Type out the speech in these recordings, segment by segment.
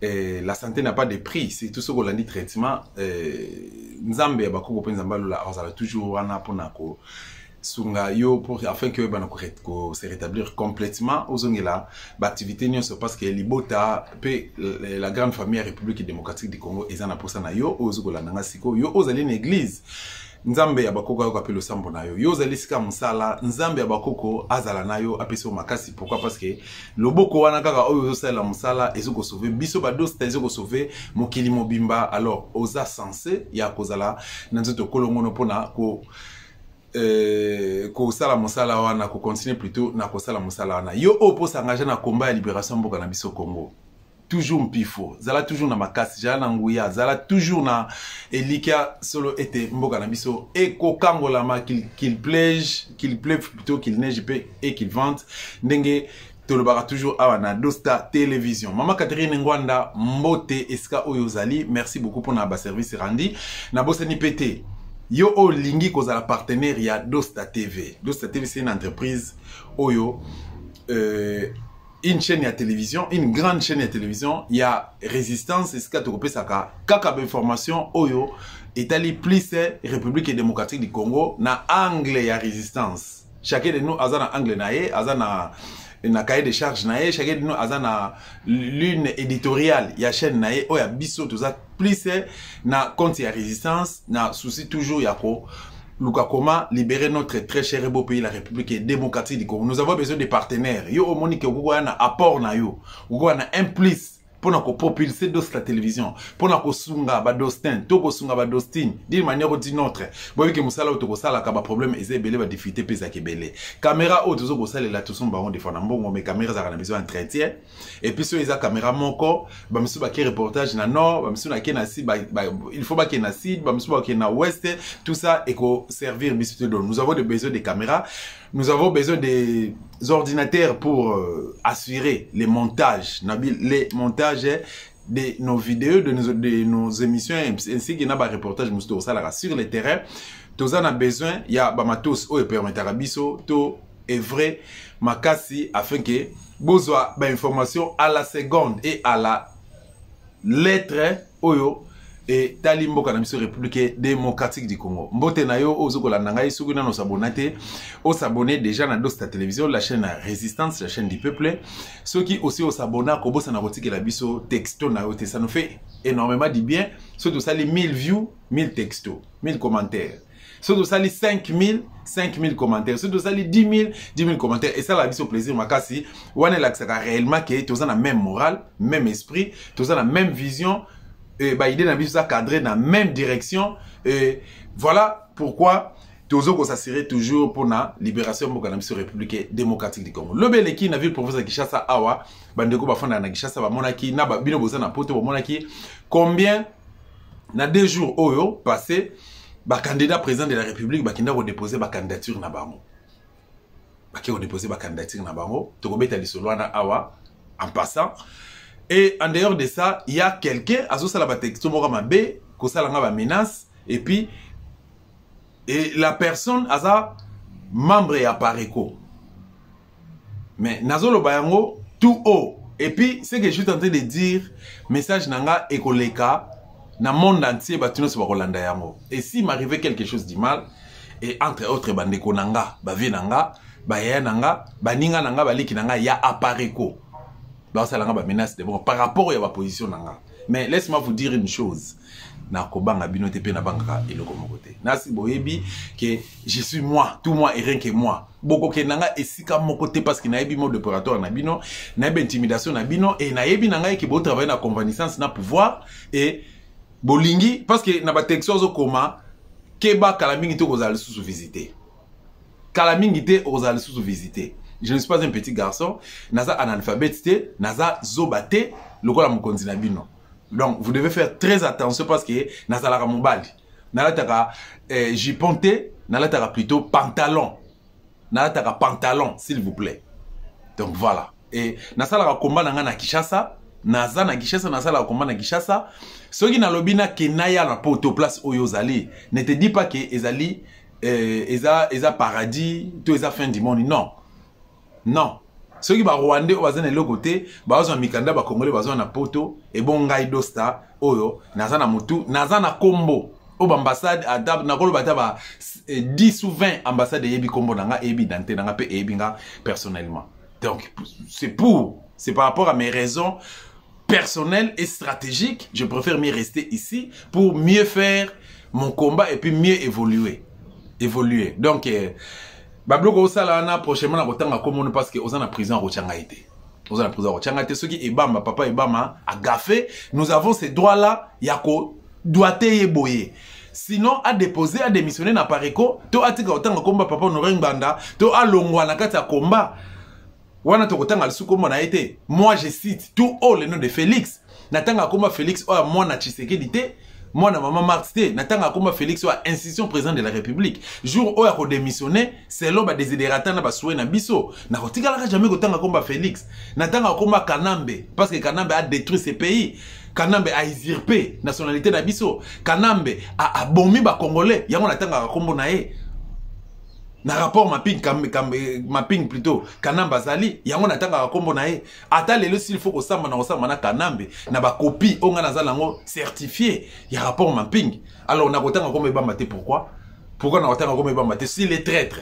La santé n'a pas de prix, c'est tout ce qu'on a dit traitement. Nzambe ya bakoko pe nzamba lola azala toujours wana pona ko sunga yo pour afin que bana ko se rétablir complètement aux ongela l'activité nyonso parce que libota pe la grande famille République démocratique du Congo ezana posa na yo ozokola nanga siko yo ozali une église. Nzambe ya bakoko yo kapelo sambo na yo yo zali sika musala nzambe ya bakoko azala na yo apeso makasi. Pourquoi? Parce que loboko wana kaka oyo sala musala ezoko sauver biso ba dosta ezoko sauver mokili mobimba. Alors oza censé ya kozala na nzoto kolongono pona ko sala musala wana ko continuer plutôt na ko sala musala wana yo opo s'engager na combat ya libération mboka na biso Congo. Toujours mpifo, zala toujours na makasi, zala na nguya, zala toujours na elika solo ete mboka na biso eko kangolama qu'il pleuve plutôt qu'il neige et qu'il vente ndenge tolobaka toujours awa na Dosta Télévision. Mama Catherine Ngwanda mbote eska oyo zali, merci beaucoup pour na ba service randi na bosani pété. Yo o lingi kozala partenaire ya Dosta TV. Dosta TV c'est une entreprise oyo une chaîne de télévision, une grande chaîne de télévision, il y a résistance, et ce que tu peux savoir, kaka information, oyo, Italie plus République démocratique du Congo, na angle ya résistance. Chacun de nous a un angle naé, a na cahier de charge naé, chacun de nous a na lune éditoriale, ya chaîne naé, oya biso tout ça plus na compte ya résistance, na souci toujours ya ko. Luka comment libérer notre très cher et beau pays, la République démocratique du Congo. Nous avons besoin de partenaires. Yo, au monique, vous avez un apport na yo. Vous avez un implice pour nous propulser Dosta Télévision. Pour nous sunga ba dostin, toko sunga ba dostin. D'une manière ou d'une autre. Vous voyez que musala ou toko sala kaba problème eze belé ba difficulté pesa kebele. Caméra ou tozo ko sala la toson baron de fona mbongo mais caméra za kana besoin entretien. Et puis sur les caméra moko, ba misu ba ke reportage na nord, ba misu na ke na sud, il faut ba ke na sud, ba misu ba ke na ouest, tout ça et ko servir bisu de. Nous avons besoin de caméras. Nous avons besoin des ordinateurs pour assurer les montages de nos vidéos, de nos émissions, ainsi que des reportages sur le terrain. Tous on a besoin, il y a matos ou permettre à biso, to est vrai, makasi, afin que besoin d'informations à la seconde et à la lettre, oyo. Et Talimbo Kanamiso République démocratique du Congo. Mbote na yo ozokola nangai suguna no s'abonner au s'abonner déjà na Dosta Télévision, la chaîne Résistance, la chaîne du peuple. Ceux qui aussi au s'abonner kobo sana rotiki la biso texto na yo te ça nous fait énormément du bien. Surtout ça les 1000 views, 1000 textos, 1000 commentaires. Surtout ça les 5000 commentaires. Surtout ça les 10 000 commentaires. Et ça la biso plaisir makasi. Wane l'aksaka réellement que tous la même morale, même esprit, tous la même vision. Bah, idée n'a ça cadré dans la même direction. Voilà pourquoi Tozo s'assurer toujours pour la libération de la République démocratique du Congo. Le Beleki n'a vu le professeur Kishasa Awa, Bandeko Bafana na Kishasa ba monaki, na ba bino bosa na poto ba monaki. Combien na 2 jours oyo passé, ba candidat président de la République ba kinda redéposer ba candidature na bango. Ba ki redéposer ba candidature na bango. Toko beta lisolo na Awa en passant. Et en dehors de ça, il y a quelqu'un, Azo la texto Moramabé, Kosalanga ba menace, et puis, et la personne, Aza, membre et appareco. Mais, Nazolo Bayango, tout haut. Et puis, ce que je suis en train de dire, message nanga ekoleka, na monde entier, batuno se Rolanda yango. Et s'il m'arrivait quelque chose de mal, et entre autres, bandeko nanga, bavé nanga, bayaya nanga, baninga nanga, baliki nanga, ya appareco. Menace de bon par rapport à la position nanga. Mais laisse-moi vous dire une chose. Na kobanga bino te pe na banga eloko mokote. Nasi boyebi que je suis moi, tout moi et rien que moi. Boko ke nanga esika mokote parce que na yebi mode opératoire na bino, na yebi intimidation na bino et na yebi nanga ki bo travailler na convalescence na pouvoir et bolingi parce que na ba texto zo koma keba kalamingi to kozali sous visiter. Kalamingi te ozali sous visiter. Je ne suis pas un petit garçon. Naza analphabète, naza zobate, lokola mokonzi na bino. Donc, vous devez faire très attention parce que naza la ramobali. Nalataka jiponte, nalataka plutôt pantalon. Nalataka pantalon, s'il vous plaît. Donc, voilà. Et naza la combat na Kishasa, naza na Kishasa, naza la combat na Kishasa. Soki na lobina kenaya na poto place oyozali. Ne te dis pas que ezali eza paradis, tout eza fin du monde. Non. Non. ceux qui ba rwandais au bazana le côté bazo mikanda ba congolais bazo na poto et bon ngai dosta oyo nazana mutu nazana kombo au ambassade à dab na kolo bata ba 10 ou 20 ambassades yebi kombo nanga ebi dante nanga pe ebi nga personnellement. Donc c'est par rapport à mes raisons personnelles et stratégiques, je préfère m'y rester ici pour mieux faire mon combat et puis mieux évoluer. Donc Babloko Osalana prochainement na kotanga komono parce que oza na prison rochanga été. Oza na prison rochanga été, ceux qui ebama papa ebama a gaffé, nous avons ces droits là yako doit boyer. Sinon à déposer à démissionner na pareko, to atika otanga komba papa Honoré Banda, to alongwa na kati ya komba. Wana to kotanga lisu komba na été. Moi je cite tout haut le nom de Félix. Natanga komba Félix o moi na Tshisekedi te. Moi, na maman Marx, natanga comme Félix soit institution président de la République. Jour où il a démissionné, c'est l'homme des désiderata na basoué na biso. Na kotika la jamais kotanga comme Félix. Natanga comme Kanambe parce que Kanambe a détruit ce pays. Kanambe a usurpé nationalité na biso. Kanambe a bombi ba Congolais. Yango natanga kombo na ye. Na rapport mapping plutôt Kanamba Zali yango natanga kombo na ye ata lelo s'il faut ko samba na Kanambe na ba copie onga nazala ngo certifié ya rapport mapping alors na kotanga kombo ba maté pourquoi na kotanga kombo ba maté s'il est traître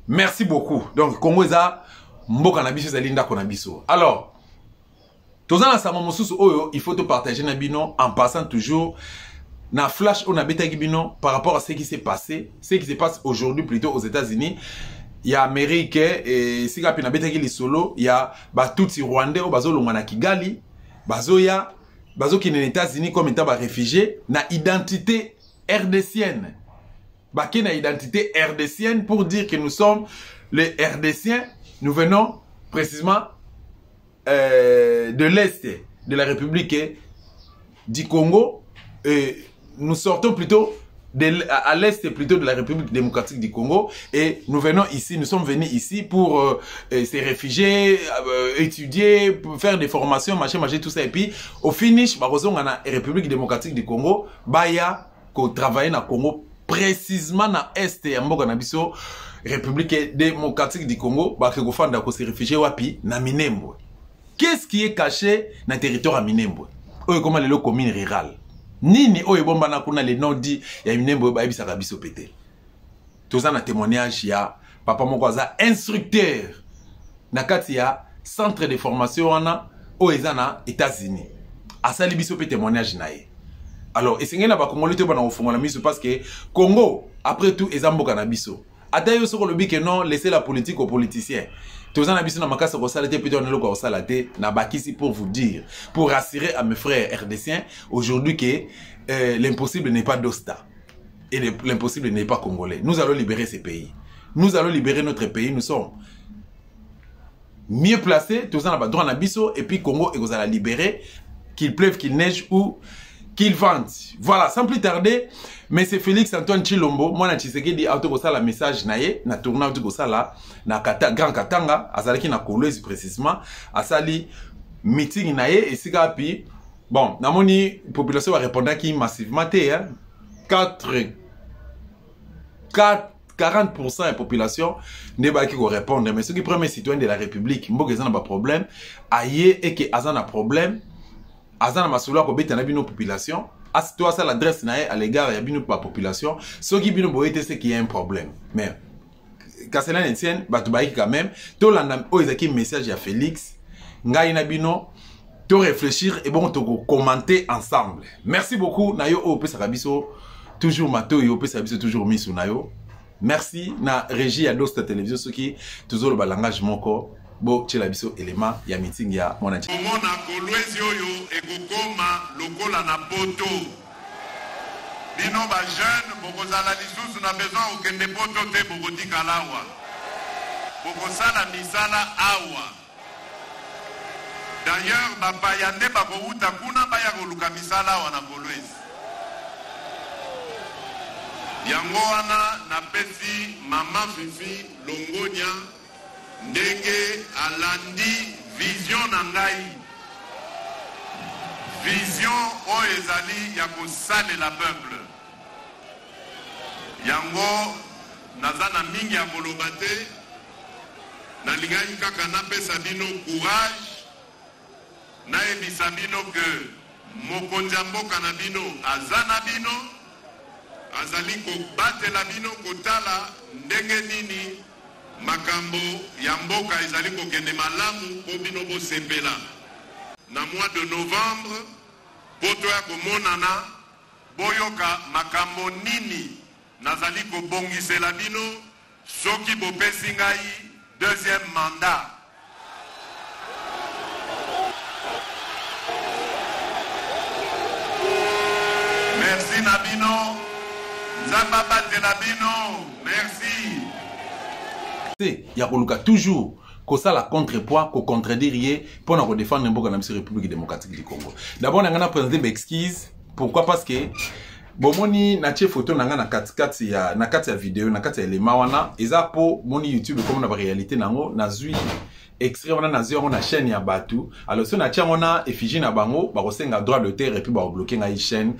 merci beaucoup donc Congo eza mboka na biso zali ndako na biso alors tozana sama mosusu oyo il faut te partager na bino en passant toujours na flash on a betagi bino par rapport à ce qui s'est passé, ce qui se passe aujourd'hui plutôt aux États-Unis. Il y a Amérique et si na betagi li solo, il y a Batutsi Rwandais au bazo longana Kigali, bazo qui n'est États-Unis comme état ba réfugié na identité RDCienne. Ba qui na identité RDCienne pour dire que nous sommes les RDCiens, nous venons précisément de l'Est de la République du Congo et nous sortons plutôt à l'est plutôt de la République démocratique du Congo et nous venons ici, nous sommes venus ici pour se réfugier, étudier, pour faire des formations, machin, tout ça et puis au finish, bah la République démocratique du Congo, baya qu'on travaille dans le Congo précisément dans l'est et en Nabiso, République démocratique du Congo, bah qu'on fanda qu'on se réfugier wapi na Minembwe. Qu'est-ce qui est caché dans le territoire à Minembwe? Comment les communes rurales? Nini oye bomba na kuna le nom dit ya Minembwe ba ebisaka biso pété. Toza na témoignage ya papa moko aza instructeur na kati ya centre de formation wana oeza na États-Unis. Asali biso pe témoignage na ye. Alors esengeli na ba Congolais te bana ofungola miso parce que Congo après tout eza mboka na biso. Ata yo soko lobi que non laisser la politique aux politiciens. Toza na biso na makasa ko sala te plutôt na loko ko sala te na bakisi pour vous dire, pour rassurer à mes frères RDCiens aujourd'hui que l'impossible n'est pas d'Osta et l'impossible n'est pas congolais. Nous allons libérer ces pays. Nous allons libérer notre pays, nous sommes mieux placés, toza na ba droit na biso et puis Congo et vous allez libérer qu'il pleuve, qu'il neige ou qu'il vente. Voilà, sans plus tarder, mais c'est Félix Antoine Chilombo, moi na Tshisekedi auto ko sala message na ye, na tourna auto ko sala na Grand Katanga, azalaki na Kolwezi précisément, asali meeting na ye et sika pi bon, namoni population va répondre qui massivement hein. 40% de la population ne va pas répondre, mais ceux qui prennent les citoyens de la République, ils ont un problème, aïe et que azan a problème, azan a masoula ko beta na bino population. As toi ça l'adresse na à l'égard ya bino pa population, ceux qui bino boyete c'est qu'il y a un problème. Mais quand cela ne tient, bah tu baïki quand même, to landa o ezaki message à Félix, ngai na bino to réfléchir et bon to commenter ensemble. Merci beaucoup na yo o pe sakabiso toujours mato yo pe sakabiso toujours misu na yo. Merci na régie ya Dosta télévision ceux qui toujours le langage moko. Bo tshela biso élément ya meeting ya mwana tshi mona Kolwezi oyo ekokoma lokola na poto bino ba jeune bokozala lisusu na besoin okende poto te bokotikala awa bokosala misala awa d'ailleurs bapaya nde bakouta kuna baya koluka misala awa na Kolwezi yango wana napesi mama Fifi Longonia ndenge alandi vision na ngai vision o ezali ya kosalela peuple yango naza na mingi ya koloba te nalingai kaka napesa bino courage nayebisa bino ke mokonzi ya mboka na bino aza na bino azali kobatela bino kotala ndenge nini makambo ya mboka ezali kokende malamu po bino bosepela na mois de novembre po toya komonana boyoka makambo nini nazali kobongisela bino soki bopesi ngai deuxième mandat. Merci Nabino. Nzambabate Nabino. Merci. Il y a toujours ça la contrepoids, qu'on contredire pour nous défendre la République démocratique du Congo. D'abord, on a présenté mes excuses. Pourquoi? Parce que bomoni na tie photo nanga na kati ya vidéo na kati ya élément wana eza po moni YouTube comme na réalité nango nazui extrait wana nazui on na chaîne ya batu alors so na tia wana effigie na bango ba kosenga droit d'auteur et puis ba bloquer ngai chaîne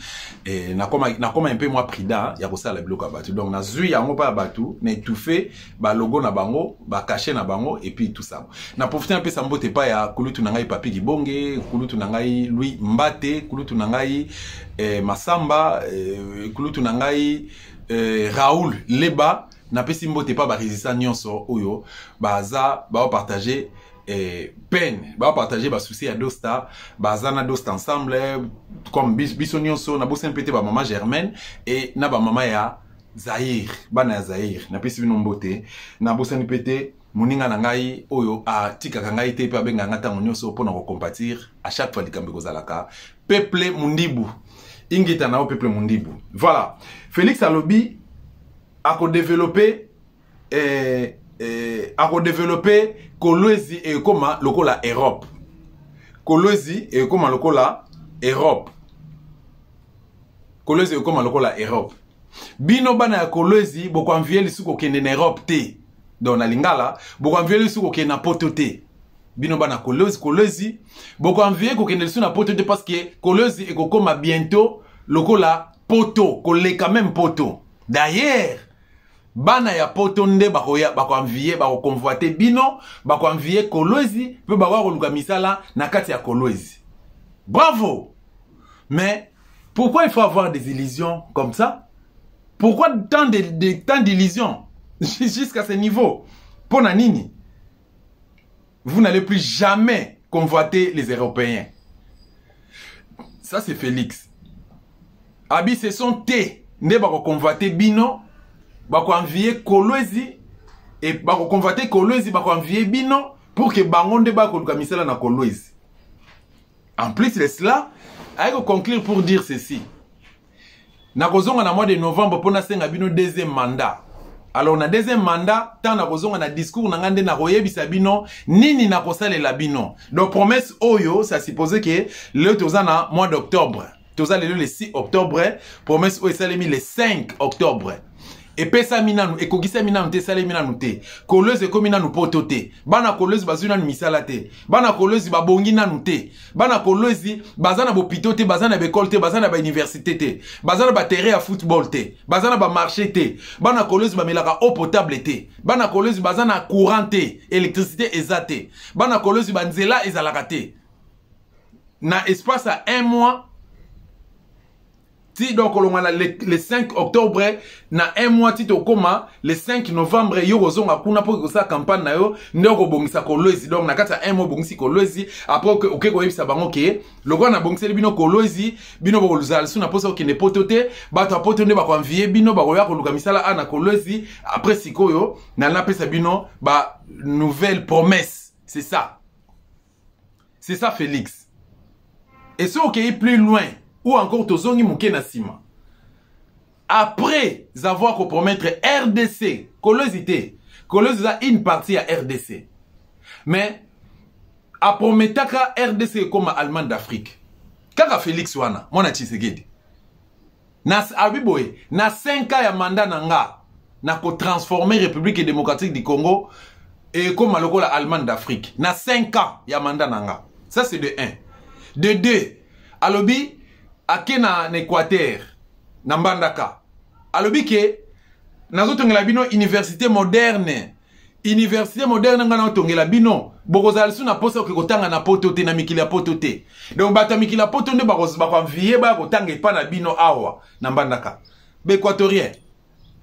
et na koma un peu moi prida ya kosala bloquer batu donc nazui yango pa batu na étouffer ba logo na bango ba cacher na bango et puis tout ça na profiter un peu ça mbote pa ya kulutu na ngai papi kibonge kulutu na ngai lui mbate kulutu na ngai Masamba kulutu na ngai Raoul Leba na pesi mbote pa ba résistant nyonso oyo baza ba partager peine ba partager ba souci ya Dosta baza na Dosta ensemble comme biso nyonso na bosse mpete ba maman Germaine et na ba maman ya Zahir bana ya Zahir na pesi bino mbote na bosse mpete moninga na ngai oyo a tika ngai te pe abenga ngata nyonso pona ko compatir à chaque fois likambe kozalaka peuple mundibu ingita na peuple mundibu. Voilà. Félix Alobi a développé Kolwezi et comment lokola Europe. Kolwezi et comment lokola Europe. Kolwezi et comment lokola Europe. Bino bana ya Kolwezi boko envier lisuko kende na Europe te. Donc na lingala boko envier lisuko kende na poto te. Bino bana Kolwezi boko envier ko kende lisuko na poto te parce que Kolwezi et kokoma bientôt lokola poto koleka même poto. D'ailleurs bana ya poto nde bako envier bako convoiter bino bako envier Kolwezi pe bako koluka misala na kati ya Kolwezi. Bravo. Mais pourquoi il faut avoir des illusions comme ça? Pourquoi tant d'illusions jusqu'à ce niveau? Pona nini? Vous n'allez plus jamais convoiter les Européens. Ça c'est Félix. Abi ce sont té ne bako convoiter bino bako envier Kolwezi et bako convoiter Kolwezi bako envier bino pour que bangonde bako luka misala na Kolwezi. En plus de cela, aïe conclure pour dire ceci. Na kozonga na mois de novembre pour na senga bino deuxième mandat. Alors na deuxième mandat, tant na kozonga na discours na ngande na koyebisa bino nini na kosalela bino. Donc promesse oyo, ça supposait que le tozana mois d'octobre. Tozala le 6 octobre, promesse oyo salemi le 5 octobre. Et pesa minanu, et kogisa minanu te salemi minanu te. Kolwezi ko minanu poto te. Bana Kolwezi bazuna misala te. Bana Kolwezi babongi nanu te. Bana Kolwezi bazana bopito te, bazana bekol te, bazana ba université te. Bazana ba terrain à football te. Bazana ba marché te. Bana Kolwezi ba melaka eau potable te. Bana Kolwezi bazana courant te, électricité ezate. Bana Kolwezi ba nzela ezalaka te. Na espace à 1 mois. Si donc on a le 5 octobre na 1 mois tito koma le 5 novembre yo kozonga kuna po sa campagne na yo ndeko bongisa Kolwezi donc na kata 1 mois bongisi Kolwezi après que OK ko yebisa bango ke loko na bongiseli bino Kolwezi bino boko luzala suna posa ko kende potote bato apoto nde bako envier bino bako ya ko luka misala ana Kolwezi après sikoyo na pesa bino ba nouvelle promesse. C'est ça Félix. Et ce OK plus loin ou encore tozongi muke na sima. Après avoir compromettre RDC, Kolwezi a une partie à RDC. Mais a prometaka RDC comme Allemagne d'Afrique. Kaka Félix wana, mona Tshisekedi. Na abiboye, na 5 ans ya mandat nanga na ko transformer République démocratique du Congo et comme lokola Allemagne d'Afrique. Na 5 ans ya mandat nanga. Ça c'est de 1. De 2, alobi akena na Équateur na Mbandaka alobi ke nazotongela bino université moderne université moderne nga na tongela bino bokozala su na posa okotanga na poto te na mikili ya poto te donc bato mikili ya poto nde bakoanvie ba kotanga epa na bino awa na mbandaka Équatorien.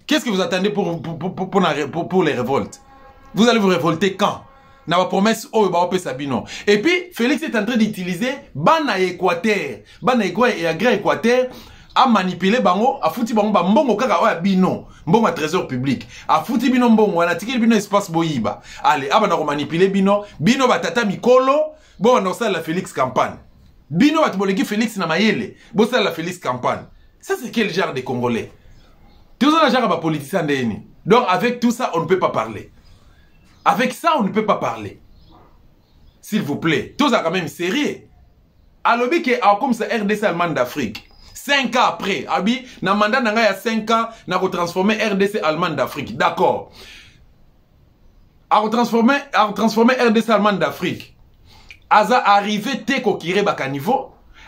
Qu'est-ce que vous attendez pour les révoltes? Vous allez vous révolter quand? Na ba promesse oh ba opé Sabino. Et puis Félix est en train d'utiliser bana Équateur, bana et agré Équateur a manipulé bango, a fouti bango ba mbongo kaka oya bino, mbongo à trésor public. A fouti bino mbongo na tikeli bino espace boyiba. Allez, abana ko manipuler bino, bino batata mikolo, bon on ça la Félix campagne. Bino batboleki Félix na mayele, bon ça la Félix campagne. Ça c'est quel genre de Congolais? Tout ça genre de politicien d'eni. Donc avec tout ça on ne peut pas parler. Avec ça, on ne peut pas parler. S'il vous plaît. Tout ça quand même sérieux. Alors, qui est comme ça, RDC Allemagne d'Afrique. 5 ans après, Abi, na mandat n'a pas 5 ans, n'a retransformé RDC Allemagne d'Afrique. D'accord. A retransformé RDC Allemagne d'Afrique. Aza arrivé te ko kire baka niveau.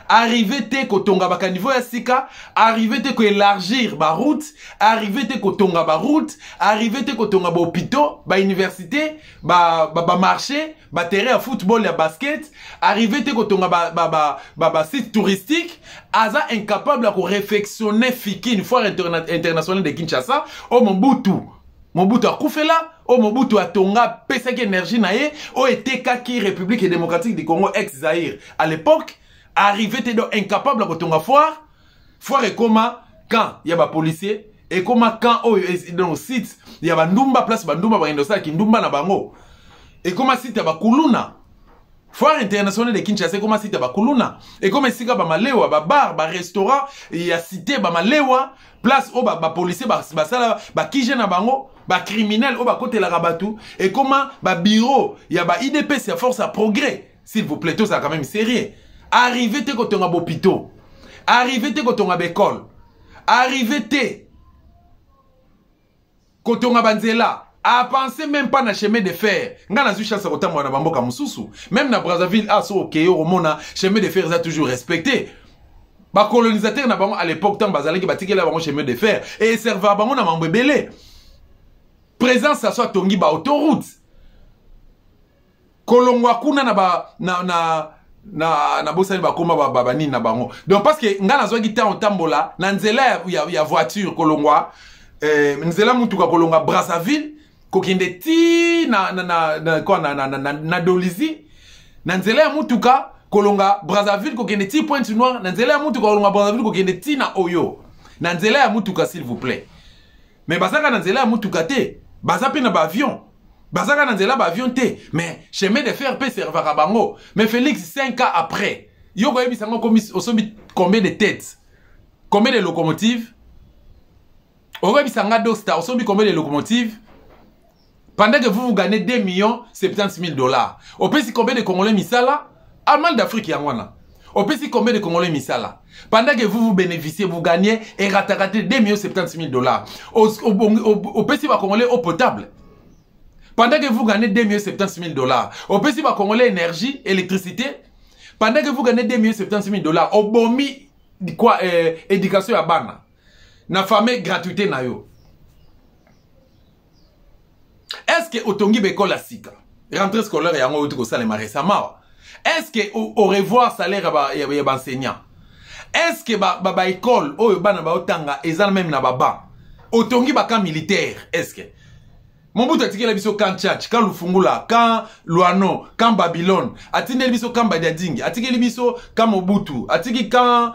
Arrivé te ko tonga baka niveau ya sika, arrivé te ko élargir ba route, arrivé te ko tonga ba route, arrivé te ko tonga ba hôpitaux, ba université, ba marché, ba terrain à football et basket, arrivé te ko tonga ba site touristique, aza incapable à ko réfectionner fiki une foire internationale de Kinshasa, au Mobutu a koufela, au Mobutu a tonga pesa ki énergie na ye, au était kaki République démocratique du Congo ex-Zaïre. À l'époque, arrivé t'es donc incapable de tonga foire et comment quand il y a des policiers et comment quand dans le site il y a ndumba place bandumba ba indosa ki ndumba na bango et comment site ya bakuluna foire internationale de Kinshasa comment site ya bakuluna et comment sika ba malewa ba bar ba restaurant il y a cité ba malewa place au ba policier ba sala ba kije na bango ba criminel au ba côté la rabatu et comment ba bureau il y a ba IDP c'est force à progrès s'il vous plaît tout ça quand même sérieux. Arrivé te kotonga bopito. Arrivé te kotonga bekol. Arrivé te kotonga banzela. A penser même pas na chemin de fer. Nga na zu chance kotamwa na bamboka mususu. Même na Brazzaville aso okeyo romona chemin de fer a toujours respecté. Ba colonisateur na bango à l'époque tant bazalaki batikela bango chemin de fer et serva bango na mambo belé. Présence ça soit tongi ba autoroute. Kolongwa kuna na bosani bakoma babani na bango donc parce que nga nazwaki ta otambola na nzela ya voiture kolongwa nzela mutuka kolongwa Brazzaville kokende ti na Dolizy na nzela ya mutuka kolonga Brazzaville kokende ti Pointe-Noire na nzela ya mutuka kolonga Brazzaville kokende ti na Oyo na nzela ya mutuka s'il vous plaît mais basaka na nzela ya mutuka te baza pe na ba avion Bazaka nanzela ba avion te, mais chemin de fer peut servir à bango. Mais Félix 5 ans après, yo koyebi sango combien de têtes, combien de locomotives, oyebi sanga dosta, osobi combien de locomotives. Pendant que vous gagnez 2 070 000 $, au pays combien de Congolais misala, Allemagne d'Afrique yangwana. Au pays combien de Congolais misala. Pendant que vous bénéficiez, vous gagnez et ratatez 2 070 000 $. Au pays va Congolais eau potable. Pendant que vous gagnez 2 070 000 $, au pays va Congolais énergie, électricité. Pendant que vous gagnez 2 070 000 $, au bomi quoi éducation à bana. Na famille gratuité na yo. Est-ce que otongi beko la sika? Rentrée scolaire yango utuko salema récemment. Est-ce que au revoir salaire ya enseignant? Est-ce que ba école oyo bana ba otanga ezal même na baba? Otongi baka militaire, est-ce que Mobutu atiki la biso kan Tchad, kan Lufungula, kan Luano, kan Babylone, atiki la biso kan Badiadingi, atiki la biso kan Mobutu, atiki kan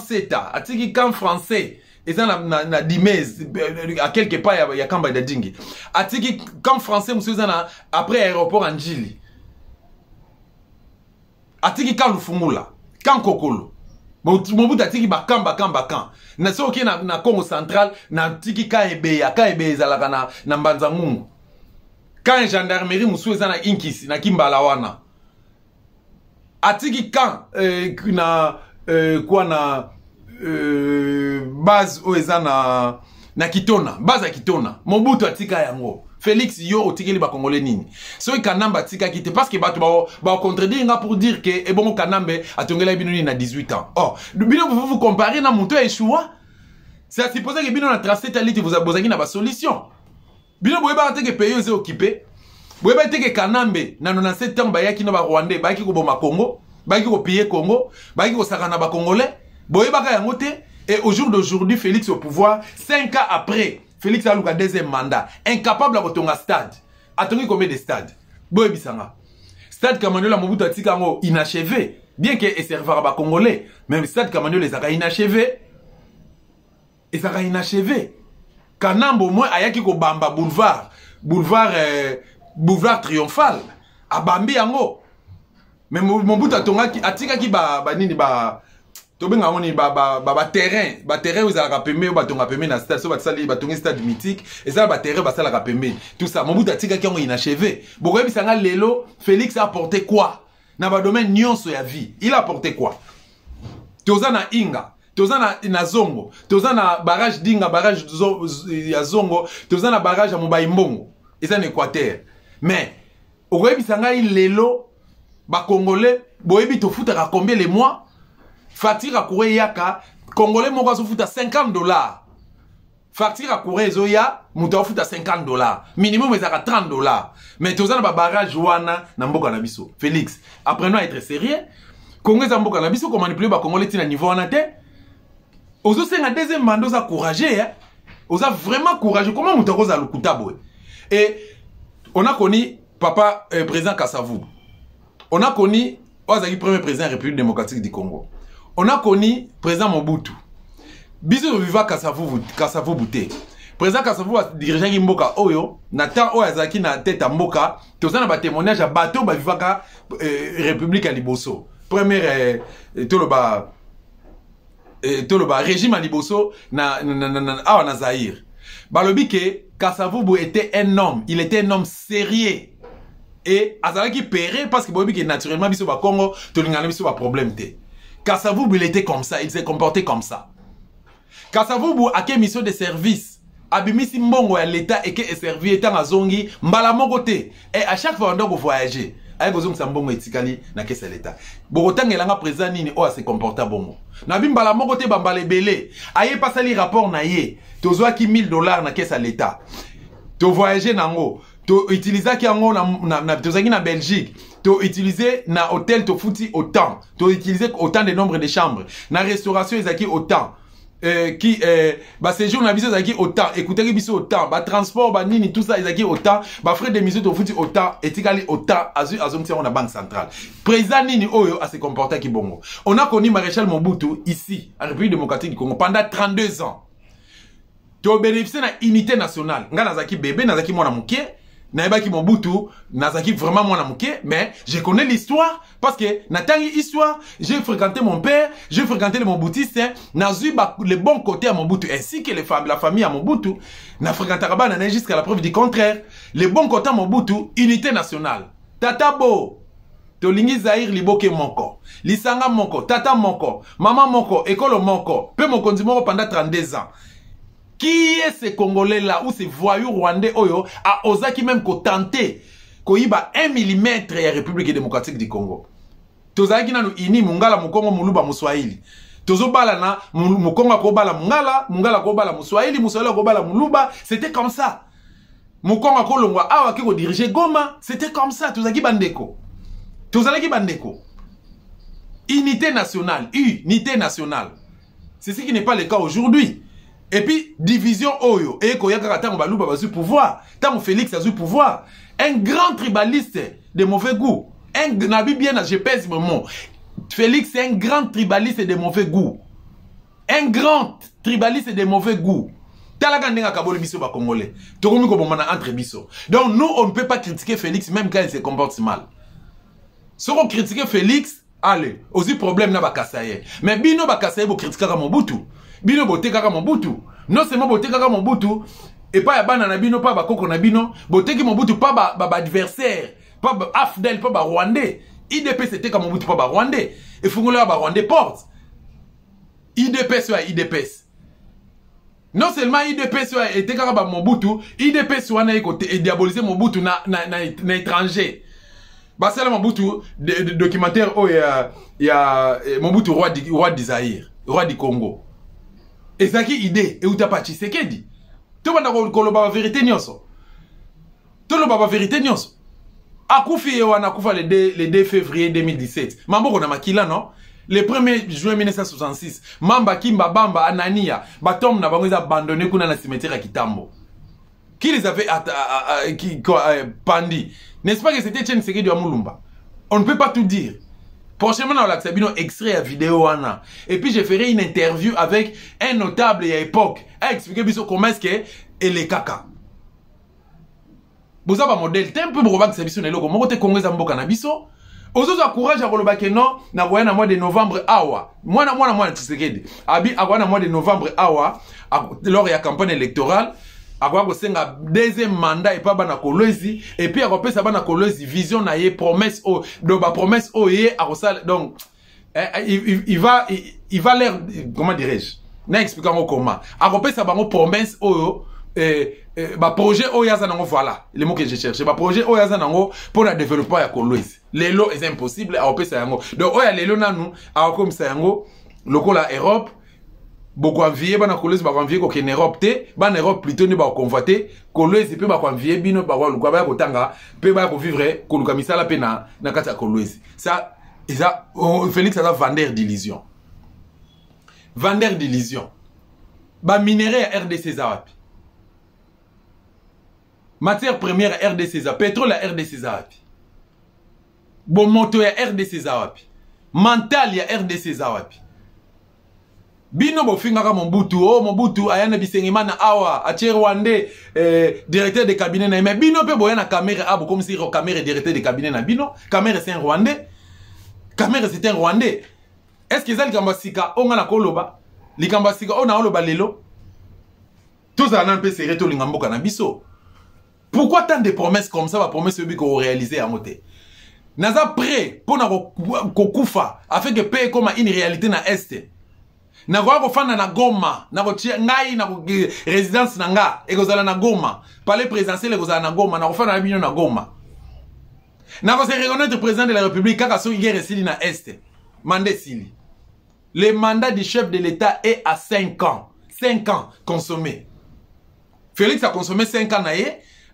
Seta, atiki kan Français, et ça na Dimez, à quelque part il y a kan Badiadingi, atiki kan Français, monsieur Zana, après aéroport Anjili, atiki kan Lufungula, kan Kokolo. Mobutu atiki bakan. Na so ke na Congo central na tiki ka ebe ezalaka na Mbanza Ngungu. Ka gendarmerie musu eza na Inkisi na Kimbala wana. Atiki kan base o eza na Kitona, base ya Kitona. Mobutu atika yango. Félix yo otikeli ba Congolais nini. So Kanamba tika kite parce que bato ba contredire nga pour dire que e bon Kanambe atongela bino ni na 18 ans. Oh, bino vous comparer na monto échoua. C'est à supposer que bino na tracé ta liste vous abozaki na ba solution. Bino boyeba te ke pays ose occupé. Boyeba te ke Kanambe na 97 ans bayaki na ba Rwandais, bayaki ko boma Congo, bayaki ko piller Congo, bayaki ko sakana ba Congolais. Boyeba ka yango te. Et au jour d'aujourd'hui, Félix au pouvoir, 5 ans après, Félix a eu un deuxième mandat, incapable de retourner à stade. Attendez combien de stades? Boyebisanga. Stade Kamanyola Mobutu Atikango inachevé, bien que serveur à Congolais, même stade Kamanyola les a inachevé. Et ça a inachevé. Kanambo moi ayaki ko bamba boulevard triomphal à Bambi yango. Mais Mobutu atongaki atikaki ba nini ba tobenga ngoni ba terrain vous ala pembe ba tonga pembe na stade so ba sali ba tonga stade mythique et ça ba terrain ba sala ka pembe tout ça Mobutu atikaki yango inachevé. Boko bisanga lelo Félix a apporté quoi na ba domaine nyonso ya vie? Il a apporté quoi? Toza na Inga, toza na Zongo, toza na barrage d'Inga, barrage ya Zongo, toza na barrage ya Mobaye Mbongo. Et ça en Équateur. Mais okoyebi sanga lelo ba Congolais boyebi to futa combien les mois? Facture à courir yaka Congolais moko so futa $50. Facture à courir zoya muta futa $50. Minimum ezaka $30. Mais toza na ba barrage wana na mboka na biso. Félix, apprenons à être sérieux. Congolais za mboka na biso ko manipuler ba Congolais tina niveau wana te. Ozo senga deuxième mandat za courageux hein. Oza vraiment courageux. Comment muta koza lukuta boy? Et on a connu papa président Kasavubu. On a connu Oazaki premier président de la République démocratique du Congo. On a connu président Mobutu. Biso viva Kasavubu te. Président Kasavubu a dirigé Mboka Oyo. Natan Oazaki na tête à Mboka. Tout ça na ba témoignage à bateau ba viva ka République à Liboso. Premier toloba régime à Liboso na Zaïre. Balobi ke Kasavubu était un homme. Il était un homme sérieux. Et Azalaki péré parce que Bobi qui naturellement biso ba Congo, to lingana biso ba problème te. Kasavubu il était comme ça, il s'est comporté comme ça. Kasavubu a ke mission de service. Abimisi mbongo ya l'état et que servi étant azongi mbala moko te. Et à chaque fois on doit voyager. Aye gozong sa mbongo etikali na kesa l'état. Bokotangelanga président nini o a se comporta bongo. Na bimbala moko te bambala belé. Aye pasali rapport na ye. Tozwaki $1000 na kesa l'état. To voyager nango. To utiliser ki yango na tozaki na Belgique. To utiliser na hôtel to futi autant. To utiliser autant de nombre de chambres. Na restauration ezaki autant. Ba séjour na biso ezaki autant. Écoutez biso autant. Ba transport ba nini tout ça ezaki autant. Ba frais de mise to futi autant. Etikali autant. Azongi on a banque centrale. Président nini oyo a se comporter ki bongo. On a connu Maréchal Mobutu ici en République démocratique du Congo pendant 32 ans. To bénéficier na unité nationale. Nga nazaki bébé nazaki mwana muke. Naibaki Mobutu, nazaki vraiment moi namuke, mais je connais l'histoire parce que natangi histoire, j'ai fréquenté mon père, j'ai fréquenté les Mobutistes, nazu les bons côtés à Mobutu ainsi que la famille à Mobutu, na fréquenté Rabana jusqu'à la preuve du contraire, les bons côtés à Mobutu, unité nationale. Tatabo, tolingi Zaïre liboke moko, lisanga moko, tata moko, maman moko, école moko, pe mokonzi moko pendant 32 ans. Qui est ce Congolais là ou ce voyou rwandais oyo a osaki même ko tenter ko yiba 1 mm ya République démocratique du Congo. Tozaki na ini mungala mukongo muluba muswahili. Tozo bala na mukongo ko bala mungala ko bala muswahili, muswahili ko bala muluba, c'était comme ça. Mukongo ko longwa awa ki ko diriger Goma, c'était comme ça, tozaki bandeko. Tozalaki bandeko. Unité nationale, unité nationale. C'est ce qui n'est pas le cas aujourd'hui. Et puis, division Oyo. Et Koyaka Tango Balouba a eu pouvoir. Tango Félix a eu pouvoir. Un grand tribaliste de mauvais goût. Nabi bien, je pèse mon mot. Félix est un grand tribaliste de mauvais goût. Un grand tribaliste de mauvais goût. Talagandenga Kabole Biso ba Congolais. Tokomi Kobomana entre Biso. Donc, nous, on ne peut pas critiquer Félix même quand il se comporte mal. Si on critique Félix, allez, aussi problème na bakasaye. Mais bino bakasaye bo critiquer Mobutu. Bino bote kaka Mobutu. Non seulement bote kaka Mobutu, et pas yabana na bino, pas bakoko na bino, bote ki Mobutu, pas ba adversaire, pas ba Afdel, pas ba Rwandais. IDP c'était comme Mobutu, pas ba Rwandais. Et Fungole ba Rwandais porte. IDP soit IDP. Non seulement IDP soit était kaka ba Mobutu, IDP soit na côté et diaboliser Mobutu na étranger. Bah c'est le Mobutu documentaire où il y a Mobutu roi d'Isaïr, roi du Congo. Et ça qui idée et où t'as pas Tshisekedi. Tu vas dans la vérité nyonso. Tout le baba vérité nyonso. Akufi wana kufa le 2 février 2017. Mambo na makila non? Le 1er juin 1966. Mamba Kimba Bamba Anania. Batom na bango abandonné kuna na cimetière à Kitambo. Qui les avait pandi? N'est-ce pas que c'était Chen Sekedi Amulumba? On ne peut pas tout dire. Prochainement, on a un extrait à vidéo. Et puis, je ferai une interview avec un notable à l'époque. À expliquer comment est-ce que les caca. Vous avez un modèle. T'es un peu probable que c'est biso nelo. Comment t'es congrès zambo canabiso? Aux autres, courage à Rolobake non. Na voyé mois de novembre awa. Moi, Tshisekedi. Abi, à mois de novembre awa. Lors de la campagne électorale. Agwa kosenga deuxième mandat et pas bana kolwezi et puis akopé ça bana kolwezi vision na ye promesse o do ba promesse o ye akosala donc il va l'air comment dirais-je na expliquer comment akopé ça bango promesse o ba projet o yaza nango voilà le mot que je cherche ba projet o yaza nango pour le développement ya kolwezi lelo est impossible akopé ça yango donc o ya lelo nanu akokom ça yango lokola Europe beaucoup envié bana kolwezi ba envié ko ken Europe te bana Europe plutôt ne ba convoiter kolwezi pe ba envié bino ba ko ba ko tanga pe ba ko vivre ko luka misala pe na kata kolwezi ça Félix a vendeur d'illusion ba minerai à RDC zawapi matière première à RDC zawapi pétrole à RDC zawapi bon moto ya RDC zawapi mental ya RDC zawapi bino bofingaka Mobutu ayana bisengima na awa atie Rwandais directeur de cabinet na mais bino pe boya na caméra abo comme si caméra directeur de cabinet na bino caméra c'est un Rwandais est-ce que ezali kambasika onga na koloba likambasika ona oloba lelo tous en un peu serré to lingamboka na biso pourquoi tant de promesses comme ça va promesses biko réaliser à moté naza prêt pour na kokufa afin que paye comme une réalité na est na ko fana na Goma na ko ngai na ko résidence na nga ekozala na Goma palais présidentiel ekozala na Goma na ko fana na bino na Goma na ko se reconnaître président de la République kaka so guerre sili na est mandé sili le mandat du chef de l'État est à 5 ans consommé Félix a consommé 5 ans na ye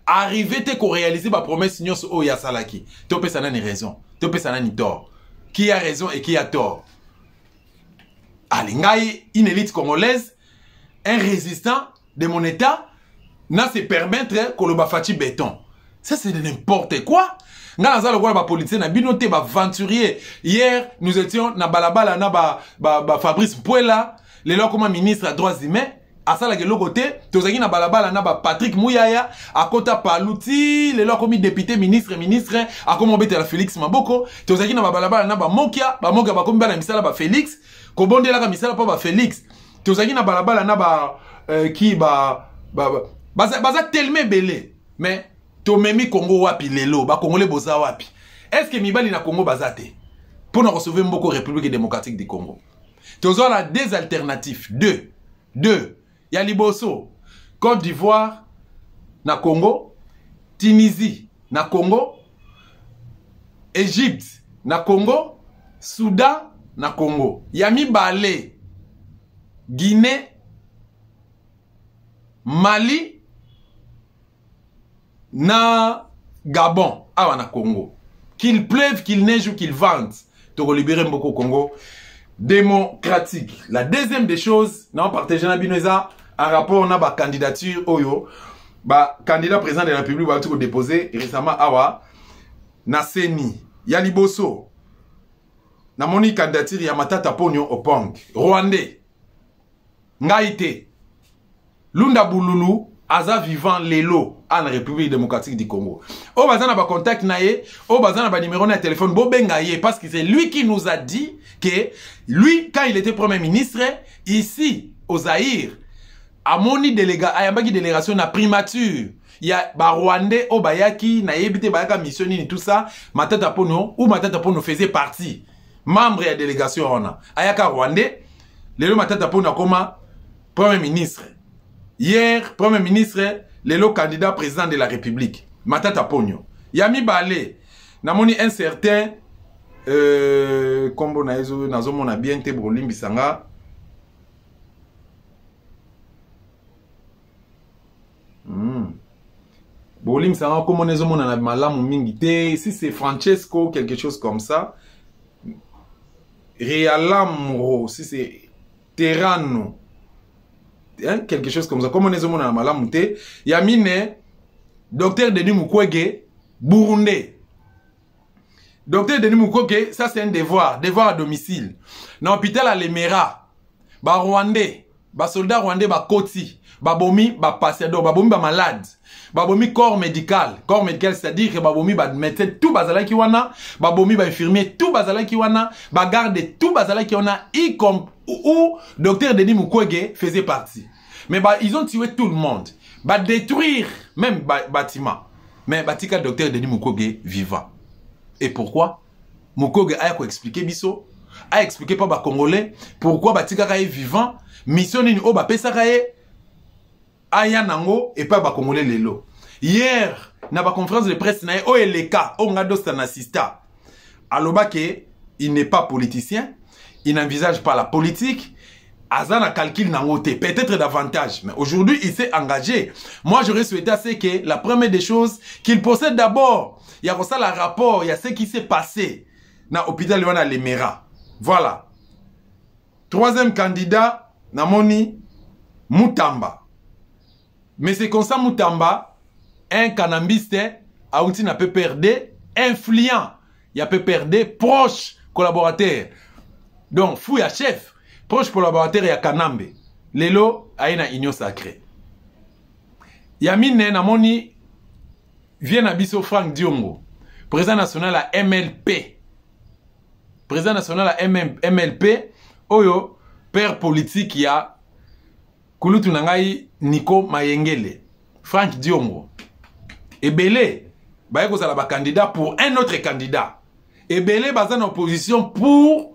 arrivé te ko réaliser ba promesse nyonso o ya salaki to pesa na ni raison to pesa na ni tort qui a raison et qui a tort. Alingai, une élite congolaise, un résistant de mon état, n'a se permettre que le bafati béton. Ça c'est de n'importe quoi. Nga naza lokola ba politicien na binote ba aventurier. Hier, nous étions na balabala na ba Fabrice Mpuela, le loko comme ministre à droits humains. Asala ke lokote, tozaki na balabala na ba Patrick Mouyaya, akota Palouti, le loko comme député ministre, akomo bete la Félix Maboko, tozaki na balabala na ba Mokia ba komi ba na misala ba Félix. Kobonde la misala pa ba Félix tozaki na balabala na ba ki baza tellement belé mais to memi Congo wapi lelo ba congolais boza wapi est-ce que mibali na Congo bazate pour nous recevoir mboko République démocratique du Congo tozo la deux alternatives deux ya liboso Côte d'Ivoire na Congo Tunisie na Congo Égypte na Congo Soudan na Congo. Yami Balé, Guinée, Mali, na Gabon, awa na Congo. Qu'il pleuve, qu'il neige ou qu'il vente, to libérer beaucoup Congo démocratique. La deuxième des choses, non partager na binoza en rapport na ba candidature oyo, ba candidat président de la République va tout déposer récemment awa na Seni, Yaliboso. Na moni candidature ya Matata Ponyo Opong Rwandais Ngaïté Lunda Boululu aza vivant lelo en République démocratique du Congo. O bazana ba contact naye, o bazana ba numéro na téléphone bo bengaye parce que c'est lui qui nous a dit que lui quand il était premier ministre ici au Zaïre a moni ayambaki délégation na primature. Il y a ba Rwandais o bayaki na yebite bayaka mission ni tout ça Matata Ponyo ou Matata Ponyo faisait partie membre de la délégation ona ayaka Rwandais lelo Matata Ponyo koma premier ministre hier premier ministre lelo candidat président de la République Matata Ponyo yami balé namoni un certain kombo na ezo nazomona bien te bolimbisanga Bolim ça comme on est au monde en malamu mingité. Si c'est Francesco quelque chose comme ça. Realamro si c'est Terrano. Hein, quelque chose comme ça. Comme on est au monde en malamu té. Yamine Docteur Denis Mukwege Burundais. Docteur Denis Mukwege, ça c'est un devoir à domicile. Dans l'hôpital à Lemera, ba Rwandais, ba soldat rwandais ba koti, ba bomi ba patiador, ba bomi ba malade, ba bomi corps médical c'est-à-dire que ba bomi ba médecin tout bazala ki wana, ba bomi ba infirmier tout bazala ki wana, ba garde tout bazala ki wana, y comme où Docteur Denis Mukwege faisait partie. Mais bah ils ont tué tout le monde, ba détruire même bâtiment. Mais batika Docteur Denis Mukwege vivant. Et pourquoi? Mukwege a expliqué biso, a expliqué par les Congolais pourquoi batika est vivant, mission ni o ba pesa kaye aya nango et pas ba Congolais lelo. Hier na ba conférence de presse na o eleka o ngado stanasista. Aloba ke il n'est pas politicien, il n'envisage pas la politique. Azana calcul nangote, peut-être davantage. Mais aujourd'hui, il s'est engagé. Moi, j'aurais souhaité assez que la première des choses, qu'il possède d'abord. Il y a ça le rapport, il y a ce qui s'est passé dans l'hôpital Léona Lemera. Voilà. Troisième candidat, Namoni Mutamba. Mais c'est comme ça, Mutamba, un canambiste, Aouti n'a pas perdu, influent, il a pas perdu, proche collaborateur. Donc, fou ya chef. Proche collaborateur ya Kanambe. Lelo aina union sacrée. Yamine namoni vient abiso Frank Diongo, président national à MLP. Président national à MLP oyo père politique ya Kulutu nangai Nico Mayengele. Frank Diongo. Ebele ba yeko sala ba candidat pour un autre candidat. Ebele baza en opposition pour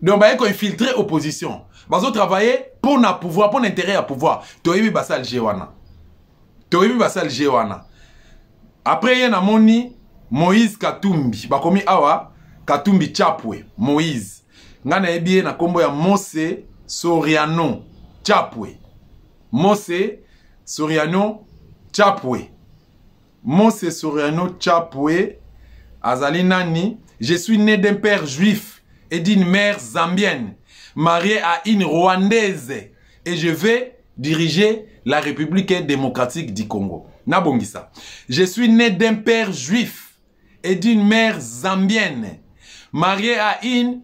donc, bah, ils infiltré opposition. Ils ont travaillé pour na pouvoir, pour l'intérêt à pouvoir. Toyebi basal Jewana. Toyebi basal Jewana. Après, il y a moni Moïse Katumbi. Bakomi awa Katumbi Chapwe. Moïse. Ngana ebi na kombo ya Mose Soriano Chapwe. Mose Soriano Chapwe. Mose Soriano Chapwe. Azali nani. Je suis né d'un père juif et d'une mère zambienne, mariée à une Rwandaise, et je vais diriger la République démocratique du Congo. Nabongisa. Je suis né d'un père juif et d'une mère zambienne, mariée à une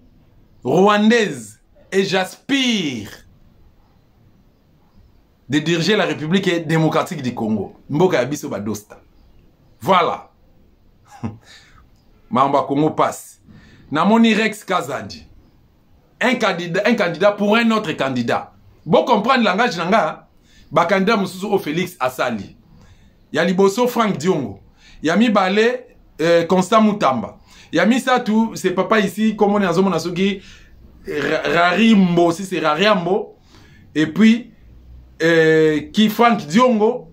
Rwandaise, et j'aspire de diriger la République démocratique du Congo. Mboka yabiso badosta. Voilà. Mamba Congo passe. Namoni Rex Kazadi. Un candidat pour un autre candidat. Bon comprendre le langage nanga. Ba candidat mususu au Félix Asali. Ya liboso Frank Diongo. Ya mi balé Constant Mutamba. Ya mi ça tout, c'est papa ici comme on est en zone nasuki Rarimbo, si c'est Rariambo. Et puis qui Frank Diongo.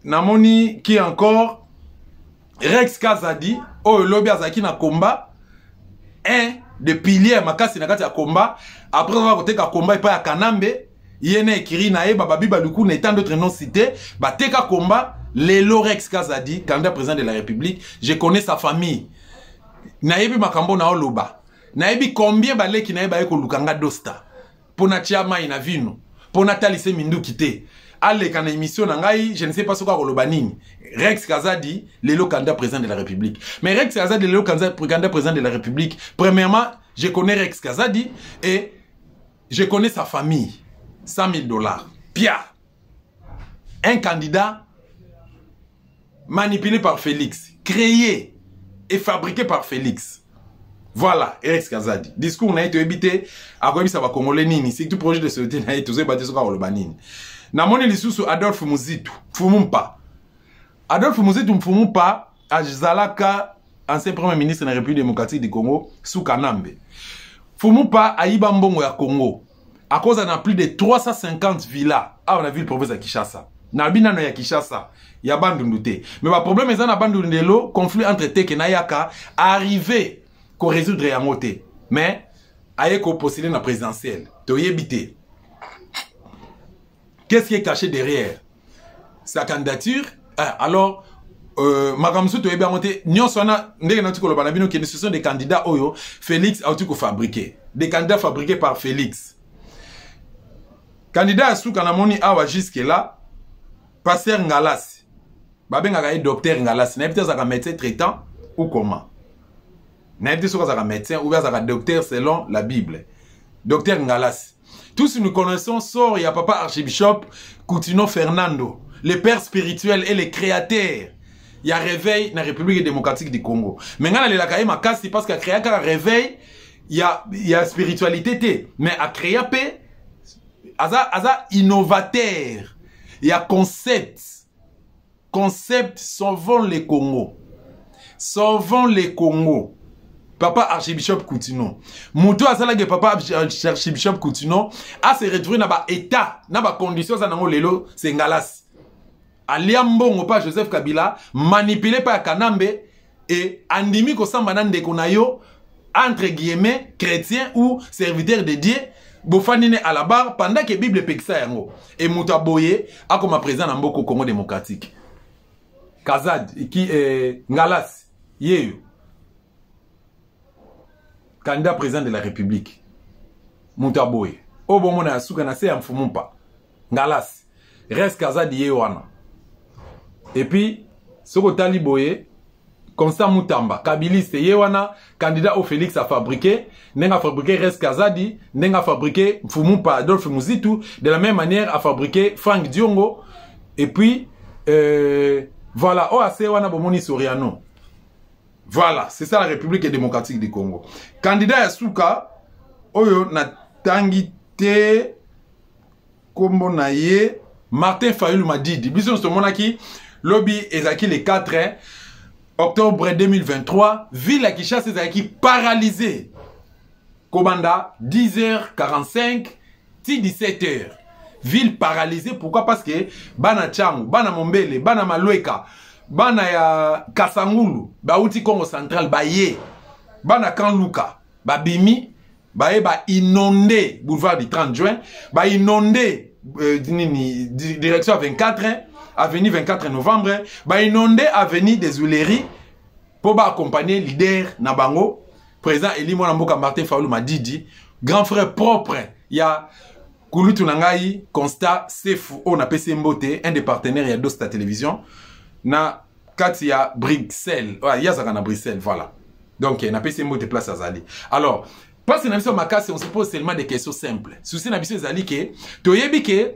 Namoni qui encore Rex Kazadi. Oh lobby azaki na combat. Un des piliers makasi na kati ya combat. Après avoir côté ka combat et pas à Kanambe, yene ekiri na e bababi baluku na tant d'autres noms cités, ba teka combat Lelo Rex Kazadi, candidat président de la République. Je connais sa famille. Naebi makambo na oloba. Naebi combien baleki na e ba eko lukanga dosta. Pona chiama ina vino. Pona talise mindu kite. Ale kana émission na ngai, je ne sais pas ce quoi oloba nini. Rex Kazadi, Lelo candidat président de la République. Mais Rex Kazadi, Lelo candidat président de la République. Premièrement, je connais Rex Kazadi et je connais sa famille. 100 000 $. Pierre. Un candidat manipulé par Félix, créé et fabriqué par Félix. Voilà, Rex Kazadi. Discours n'a été évité. À quoi ça va Congolais nini. C'est tout projet de société n'a été battu sur le banine. Namoni lisusu Adolphe Muzitu. Fumumpa. Adolphe Muzitu Mfumumpa. Azalaka, ancien premier ministre de la République démocratique du Congo, sous Kanambe. Fumumpa aïba mbongo ya Congo. À cause d'en a plus de 350 villas. Ah, on a vu le province à Kinshasa. Nabina no ya Kinshasa. Ya bandundute. Mais le problème est que bandundelo, conflit entre Teke et Nayaka, arrivé qu'on résoudre ya moté. Mais, aïe qu'on postulé dans la présidentielle. Toyebite. Qu'est-ce qui est caché derrière sa candidature? Alors makamsu to ebe amonte nyonsona ndenge na tukolo banabino que ce sont des candidats oyo Félix a tout fabriqué, des candidats fabriqués par Félix. Candidat sous kanamoni awa jusque là pasteur Ngalas babenga ka docteur Ngalas na peut-être ça médecin traitant ou comment na peut-être ça médecin ou bien ça docteur selon la Bible. Docteur Ngalas, tous nous connaissons sort il y a papa archibishop Coutinho Fernando, le père spirituel et le créateur. Il y a réveil dans la République démocratique du Congo. Maintenant, il y a ma casse parce qu'il y a créé un réveil, il y a spiritualité, mais à créer un peu, innovateur, il y a concept sauvons les Congo. Sauvons les Congo. Papa archibishop Coutinho. Moutou asala que papa archibishop Coutinho a se retrouvé dans ba état, dans ba conditions ça nango lelo c'est Ngalas. Aliambongo pa Joseph Kabila manipulé par Kanambe et andimi ko samba na ndeko na yo entre guillemets chrétien ou serviteur de Dieu bofanine à la barre pendant que Bible pekisa yango et muta boye akoma président na mboko Congo démocratique. Kazad qui Ngalas yeyo candidat président de la République. Muta boye o bomona asuka na se amfumumpa Ngalas reste Kazad yeyo wana. Et puis, Soko Taliboye, Constant Moutamba, Kabiliste Yewana, candidat au Félix a fabriqué, n'a fabriqué Res Kazadi, n'a fabriqué Fumumpa Adolphe Muzitu, de la même manière a fabriqué Frank Diongo, et puis, voilà, OAC Wana Bomoni Soriano. Voilà, c'est ça la République démocratique du Congo. Candidat Yasuka, Oyo Natangite, Kombo Naye, Martin Fayulu Madidi, Bison Somonaki, lobby ezaki le 4 octobre 2023, ville à Kinshasa ezaki paralysée. Komanda 10h45 17h. Ville paralysée, pourquoi? Parce que bana Changu, bana Mombele, bana Malweka, bana ya Kasangulu, bauti Congo Central baye, bana Kanluka, babimi, baye ba inondé boulevard du 30 juin, ba inondé direction 24 avenue 24 novembre, ba inondé avenue des Huileries pour accompagner leader Nabango, président Eli Mwanamboka Martin Fayulu Madidi, grand frère propre, il y a Kulutu Nangai, Constat, Sefu, on a PC Mbote, un des partenaires, il y a Dosta Télévision, na Katia Bruxelles, il y a Zakana Bruxelles, voilà. Donc, il y a PC Mbote place à Zali. Alors, parce que nous on se pose seulement des questions simples. Souci n'a Zali que, toyebi que,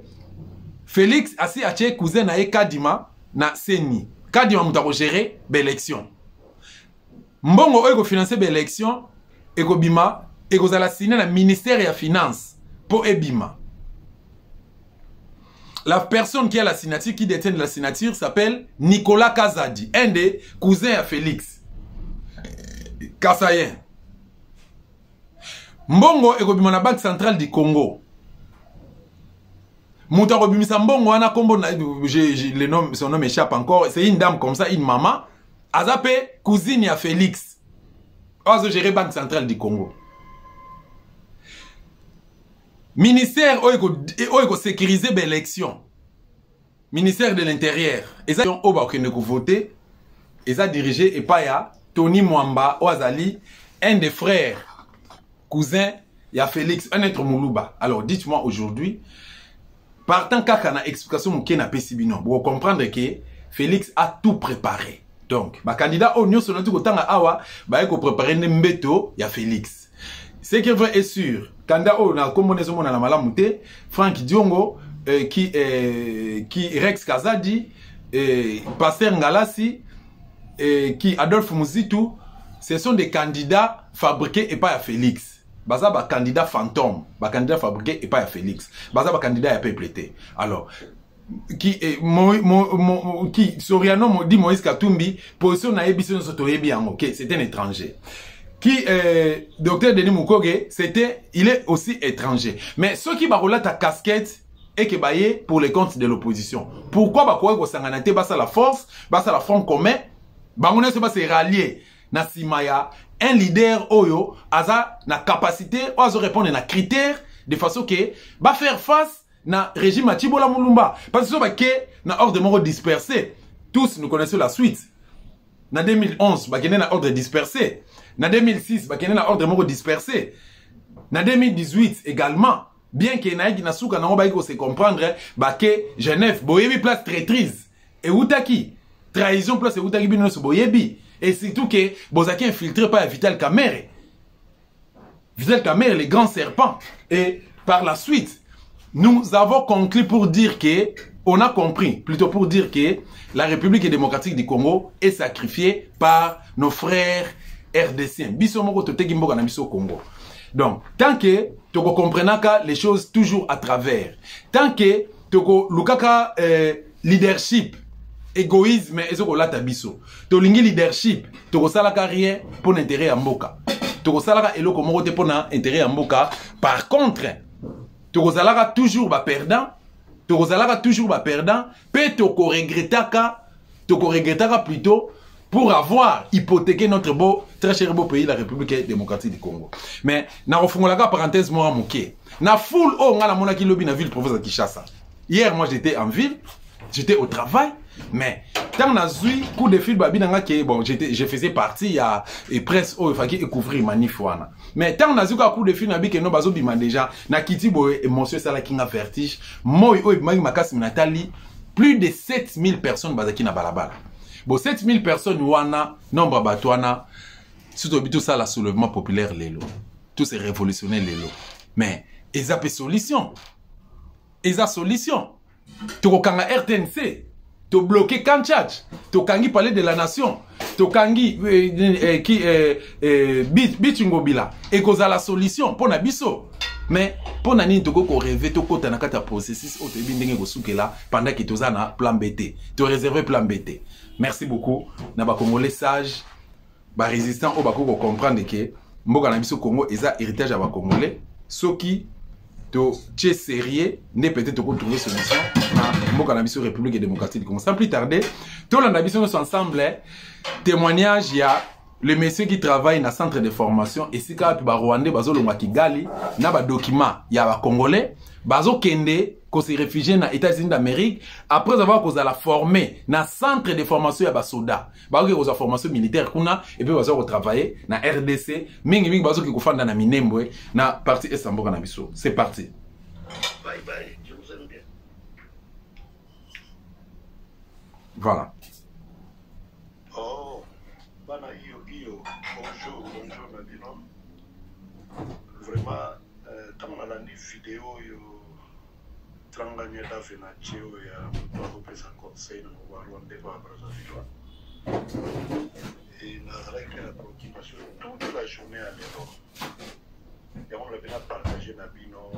Félix asi ache cousin na Kadima na Seni. Kadima mutako gérer l'élection. Mbongo oyo financer l'élection eko bima eko zala signer na ministère ya finance pour ebima. La personne qui a la signature, qui détient la signature s'appelle Nicolas Kazadi, un des cousins à Félix. Kasayen. Mbongo eko bima na Banque centrale du Congo. Moutaro Bimisa Mbongo wana kombo le nom, son nom échappe encore. C'est une dame comme ça, une maman. Azapé cousine à Félix. Ozo géré Banque centrale du Congo. Ministère oiko sécuriser l'élection. Ministère de l'Intérieur. Et ça oba okende ko voter. Et ça dirigé et pas ya Tony Mwamba Oazali, un des frères cousins ya Félix, un être Moulouba. Alors dites-moi aujourd'hui, partant kakana explication mouké na pesibino, pour comprendre que Félix a tout préparé. Donc, ba candidat au Nyon sonatu kotanga awa, ba eko préparer nembeto ya Félix. Ce qui est vrai est sûr. Candidat au na kombonezo mona na malamute, Frank Diongo, qui Rex Kazadi, Pasteur Ngalasi, qui Adolphe Muzitu, ce sont des candidats fabriqués et pas à Félix. Baza ba candidat fantôme, ba candidat fabriqué et pas à Félix. Baza ba candidat à peuplé. Alors, qui Soriano dit Moïse Katumbi, position na ebiso soto yebi yango, OK, c'est un étranger. Qui docteur Denis Mukwege, il est aussi étranger. Mais ceux qui barola ta casquette et qui baillé pour les comptes de l'opposition. Pourquoi ba ko sanganate basa la force, basa la front commun, bangone se basa rallier na simaya un leader oyo aza na capacité ozo répondre na critères de façon que va faire face na régime Atibola Mulumba parce que ba ke na ordre moko dispersé tous nous connaissons la suite. En 2011, il y a un ordre dispersé. En 2006, il y a un ordre dispersé. En 2018 également, bien que na souka na oba se comprendre que Genève boyebi place traîtrise et outaki trahison place outaki bino so boyebi et surtout que bozaki infiltré par Vital Kamerhe. Vital Kamerhe, le grand serpent. Et par la suite, nous avons conclu pour dire que on a compris, plutôt pour dire que la République démocratique du Congo est sacrifiée par nos frères RDCiens. Biso moko toteki mboka na biso Congo. Donc, tant que tu comprends les choses toujours à travers, tant que tu as leadership, égoïsme, et ce que tu as biso, tu as leadership, tu as rien pour l'intérêt à mboka. Tu as pour l'intérêt à mboka. Par contre, tu as toujours perdant, tu as toujours perdant, puis tu regrettaka plutôt pour avoir hypothéqué notre beau, très cher beau pays, la République démocratique du Congo. Mais, na refungolaka parenthèse moi moké. Na full o ngala mona ki lobby na ville province de Kinshasa. Hier moi j'étais en ville, j'étais au travail, mais tant na zui coup de fil babi nanga ke bon, je faisais partie à et presse o faki découvrir manif wana. Mais tant na zui ka coup de fil na bi ke no bazo bima déjà na kiti bo émotion ça la kinga vertige. Moi o magi makasi Nathalie, plus de 7000 personnes bazaki na balabala. Bon, 7000 personnes, wana, nombre batouana, tout ça, la soulèvement populaire, l'élo. Tout c'est révolutionnaire, l'élo. Mais, ils ont des solutions. Ils ont des solutions. Tu as RTNC, tu as bloqué Kanchach, tu as parlé de la nation, tu as Bichungobila, et tu as la solution pour Nabiso. Mais, pour Nani, tu as rêvé, tu as processus, pendant que tu as un plan BT. Tu as réservé plan BT. Merci beaucoup. Naba Congolais sage, ba résistant au bako ko comprendre que mboka na biso Congo eza héritage à ba Congolais. Soki to tché sérieux ne peut-être ko trouver solution na mboka na biso République démocratique du Congo. Sans plus tarder, tout l'an biso nous ensemble témoignage il y a le monsieur qui travaille dans centre de formation et si ka ba Rwandais bazo longa Kigali na ba document ya ba Congolais bazo kende qu'on se réfugié dans les États-Unis d'Amérique après avoir qu'on a formé dans centre de formation ya soda ba ko za formation militaire kuna et puis bazo travailler na RDC mingi bazo ki kufanda na Minembwe na partie est Mboka na biso. C'est parti. Bye bye, je vous aime bien. Voilà. Oh, bana iyo bonjour Nabino. Vraiment comme on a la vidéo yo Tranganya Davina Cheo ya mtu conseil na Rwanda kwa Brazzaville. Et avec la préoccupation toute la journée à l'époque. Et on l'a bien partagé Nabino,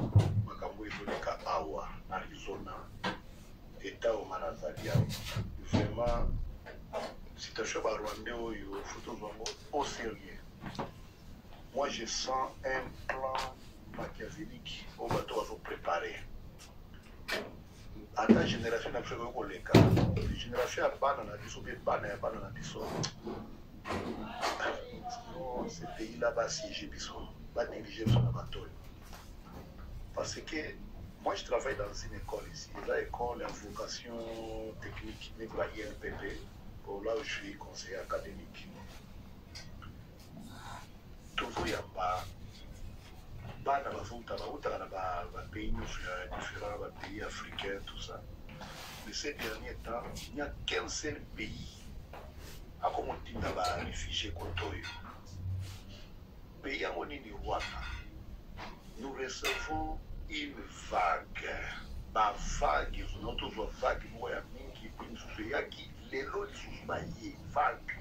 Makambo Evoleka Awa, Arizona, État au Manazalia. Vraiment, situation à Rwanda, il faut tout au sérieux. Moi, je sens un plan machiavélique au bateau à vous préparer. À ta génération, il faut que les cas. Les générations à Banana, ils sont bien Banana, ce pays-là, si j'ai besoin, va négliger son bateau. Parce que moi, je travaille dans une école ici. La école a vocation technique, INPP, pour là où je suis conseiller académique. Toujours, il y a pas. Bana bafuta ba pays différents pays africains tout ça. Mais ces derniers temps, il n'y a qu'un seul pays à comment dire ba réfugiés Kotoyo. Pays en Rwanda. Nous recevons une vague. Ba vague, notre vague moi ya mingi puis ya qui les lots vague.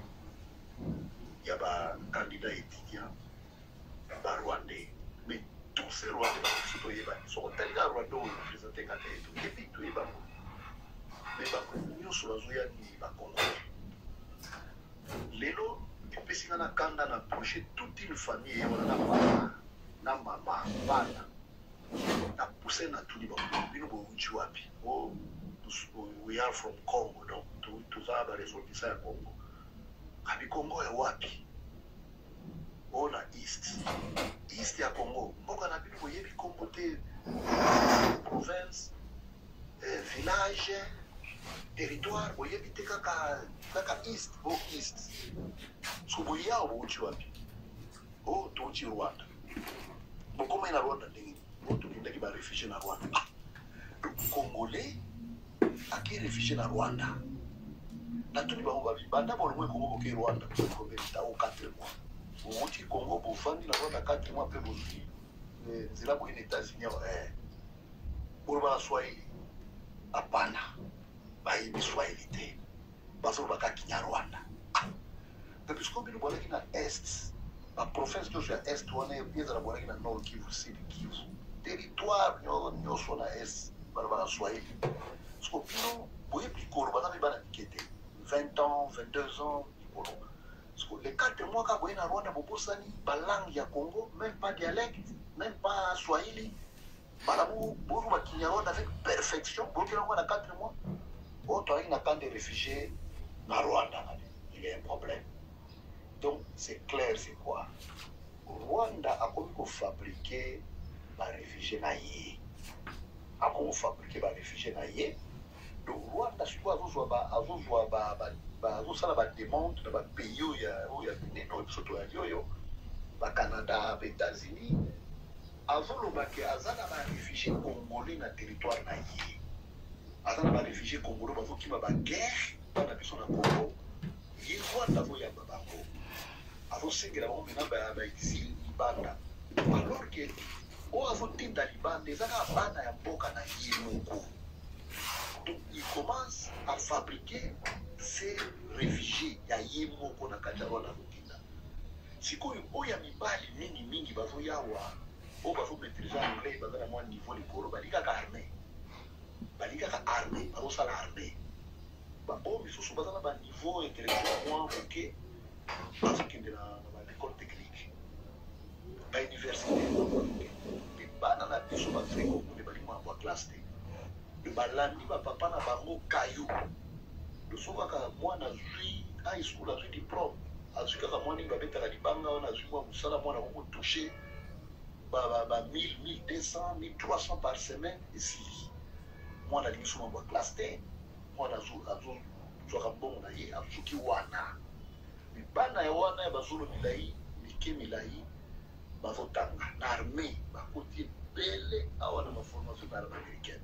Il y a ba candidat étudiant ba rwandais. Mais tous ces Rwandais sont tellement Rwandais représentés à et puis tout est bas. Mais nous sommes là les lots, et puis si on a quand on a approché toute une famille, on a maman, bana, on a poussé na tout le monde. We are from Congo, donc tout ça va résoudre ça au Congo. Abi Congo est wapi? On a East ya Congo. Mboka na bibi boyebi Congo te province, village, territoire boyebi te kaka east o east soboyi awo bouti wapi o touti Rwanda bokoma na Rwanda ndenge tokendaki barefugie na Rwanda congolais aki réfugié na Rwanda natuni bango babanda bolongwe Congo boke Rwanda kombelita o 4 mois outi Congo bofandi na Rwanda 4 mois pe bozwi nzela boye na États-Unis boloba Swahili hapana bayebi Swahili te bazoloba Kinyarwanda puisque bino bwalaki na est baprovince nyonso ya est wana ezala bwalaki na Nord Kivu Sud Kivu territoire nyonso na est balobaka Swahili parceque bino boyebi likolo baza mpe bana mike te 20 ans 22 ans likolo parce que les 4 mois kaka boye na Rwanda bobosani balangue ya Congo même pas dialecte même pas Swahili bana bozwa Kinyarwanda avec perfection bokelango na 4 mois oyo toalaki na camp de réfugiés na Rwanda il y a un problème. Donc c'est clair, c'est quoi? Rwanda a comme fabriquer des réfugiés naïe. A comme fabriquer des réfugiés naïe. Donc Rwanda si quoi azozwa ba demande na ba pays ya bineno bisoto ya yoyo ba Canada, ba États-Unis azolobaki azana ba réfugiés congolais na territoire naïe. Azana ba réfugiés congolais bazokima ba guerre na biso na Congo. Ye Rwanda voyamba bango. Avosengela bango mena ba exil libanda alors que o avotinda libanda ezaka bana ya mboka na ye moko. Donc il commence à fabriquer ces réfugiés ya ye moko na kati ya Rwanda avotinda sikoyo oyo ya mibali mingi bazoyawa o bazomaîtriser anglais baza na mwa niveau likolo balingaka armée bazosala armée bao misusu baza na baniveau intellectuel mwa moke bazokende na baécole technique bauniversité bana na biso bafrikokole balingo ya classe te balandi bapapa na bango kayo soki kaka mwana azwi high school azwi diplôme azwi kaka mwana nini babetaka libanga wana azwi mwa mosala mwana kokotouche ba 1000 1200 1300 par semaine esili mwana alingi so mambo ya classe te mwana azozwaka mbongo na ye azuki wana bana ya wana ya bazolo mike milai bazotanga na armée bakoti ebele awa na baformation na armée américaine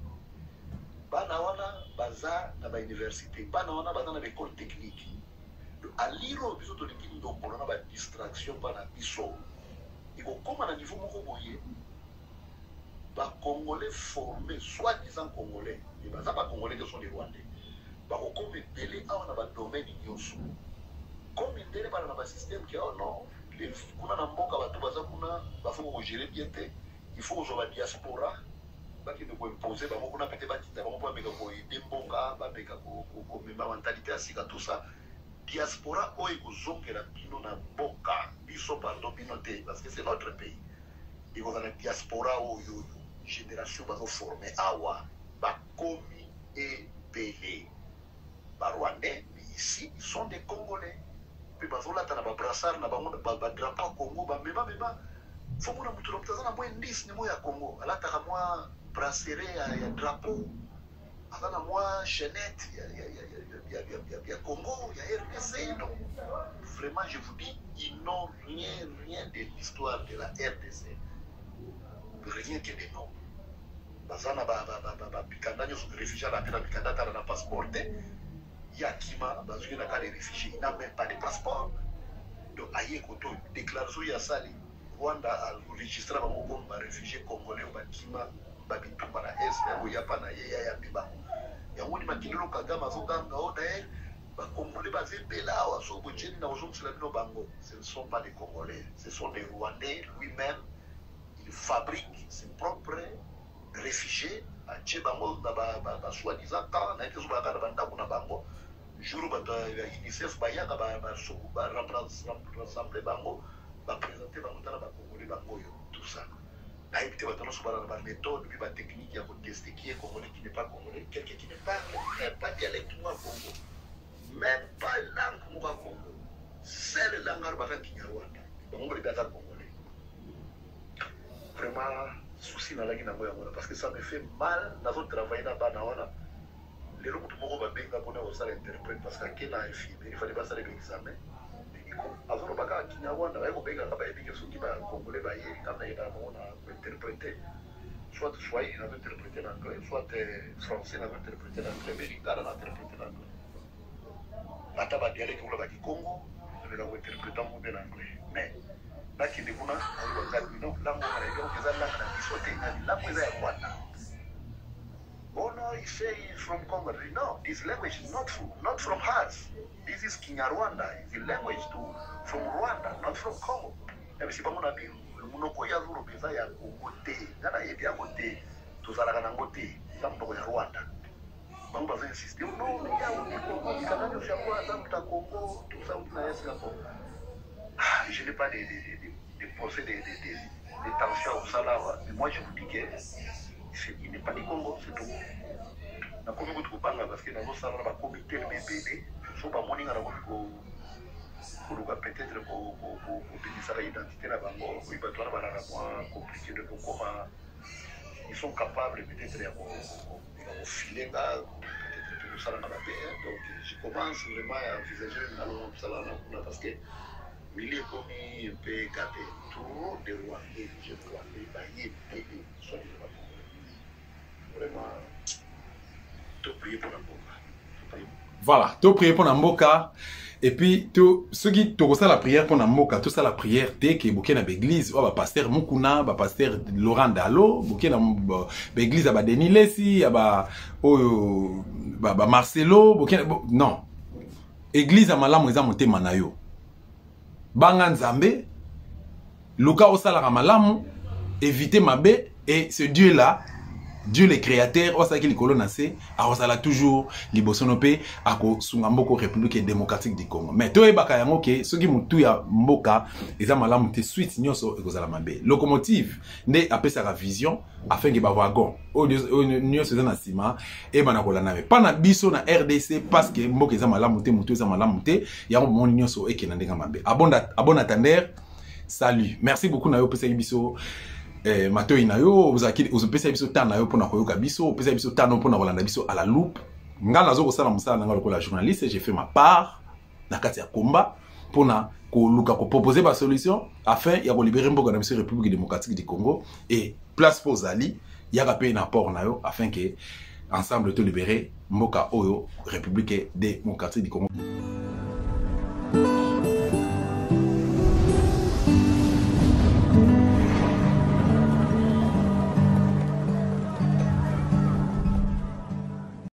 bana wana baza na bauniversité bana wana baza na baécole technique aliro biso tolingi ndombola na badistraction mpana biso ekokóma na niveau moko boye bacongolais formés soi-disant congolais et baza bacongolais te sont des rwandais bakokóma ebele awa na badomaine nyonso comme ndele bana na basystème ke oh non kuna na mboka bato baza kuna bafo kogere bien te il faut kozwa badiaspora bakende koimpose bango kuna pete batinda bango mpo bameka koyede mboka bameka komema mentalité ya sika tout ça diaspora oyo ekozongela bino na mboka biso pardon bino te parce que c'est notre pays ekozala diaspora oyo génération bazoforme awa bakomi ebele barwandais mais ici ils sont des congolais mpe bazolata na babrassard na bango badrapo ya congo bamemamema fo mona moto na moto aza na mwa indice ni mo ya congo alataka mwa brassere ya drapeau aza na mwa chaînette ya Congo, il y a RDC. Donc, vraiment, je vous dis, ils n'ont rien de l'histoire de la RDC. Rien que des noms. Bazana Bikanda, nous sommes réfugiés à la peine, Bikanda, tu as un passeport. Yakima, dans une cas de réfugiés, il n'a même pas de passeport. Donc, aïe, koto, déclaration, il y a ça, Rwanda a enregistré un réfugié congolais au Bakima, Babitumba, na S, il y a pas na Yaya Biba. yango ni makilelo kagama azoganga o d'ailleurs bakongolais bazebela awa so bojeni na ozomusela bino bango ce ne sont pas des congolais ce sont des rwandais lui-même il fabrique ses propres réfugiés atie bango na soi-disant camp na ete ezobaka na bandako na bango jour bato ya unicef bayaka barassemble bango baprésente bango tala bakongolais bango oyo tout ça. nayebi te bato nyonso bana na baméthode mpe batechnique ya koteste qui est congolais qui n'est pas congolais quelqu'un qui ne parle même pas dialecte moko ya congo même pas langue moko ya congo seule langue aro baka kinyarwanda bango bolibi aza congolais. Vraiment souci nalaki nango yango wana parce que ça me fait mal nazotravaille na bana wana lelo mutu moko babenga mpona kosala interprète parce que ake na infirmier il fallait basala examen azolobaka kinyarwanda bayekobengaka bayebike soki bacongolais bayeli kana ye na bango na kointerprète soit swahili nazointerprète na anglais soit français nazointerprète na anglais mais lingala nainterprète na anglais ata badialeke kuna bakikongo ebeka kointerprète ngo mpe na anglais mais nakende kuna azobakabino lango kanayebi eza langa na biso te lango eza ya rwanda. Oh no, he say he's from Congo. No, this language is not from us. This is Kinyarwanda. It's the language from Rwanda, not from Congo. Let me see, I'm going to be Munoko Yazuru Pisa ya Kote. Gana Yeti Agote, to Saraganagote, some to Rwanda. Bamba insiste, no, il canal de Chamois, Zamta Congo, tout ça, on a escapé. Je n'ai pas des procès des tensions au salaire. Mais moi, je vous dis que il n'est pas du Congo, c'est tout. Na komi kutu kupanga parce que nazo sala na comité de MPD, so ba morning na ko luka peut-être ko bénissara identité na bango, ko ibatwa na bana moi compliqué de comment ils sont capables peut-être de filer là peut-être tout ça na ba donc je commence vraiment à envisager na lo sala na parce que milieu komi un peu gâté trop de Rwandais, je crois les bailler soit vraiment tout prier pour la mboka. Voilà, tout prier pour la mboka. Et puis, ceux qui tout ça la prière pour la mboka, tout ça la prière dès que bouquet na l'église, oh, pasteur Mukuna, pasteur Laurent Dalo, bouquet na l'église à Denis Lessi, Marcelo, bouquet non. Église à malamu eza monte manayo. Banga Nzambe, Luka osala malamu, éviter mabe et ce Dieu là. Dieu le créateur, on sait qu'il colonne a osala toujours libosonope ako sungamboko République démocratique du Congo. Mais toi ebaka yango ke ceux qui mutu ya mboka eza malamu te suite nyonso ekozala mabe. Locomotive nde apesa la vision afin que ba wagon o nyonso eza na sima e bana kolana me. Pas na biso na RDC parce que mboka eza malamu te mutu eza malamu te yango mon nyonso ekena ndenga mabe. Abon attendre. Salut. Merci beaucoup na yo pesa biso. Matoi na yo vous pesa biso tana yo pona koyoka biso pesa biso tano pona kolanda biso à la loupe nga nazo kosala musala nanga lokola journaliste j'ai fait ma part na kati ya combat pona ko luka ko proposer ba solution afin ya ko libérer mboka na biso République démocratique du Congo et place pour Ali ya ka payer na port na yo afin que ensemble to libérer mboka oyo République démocratique du Congo.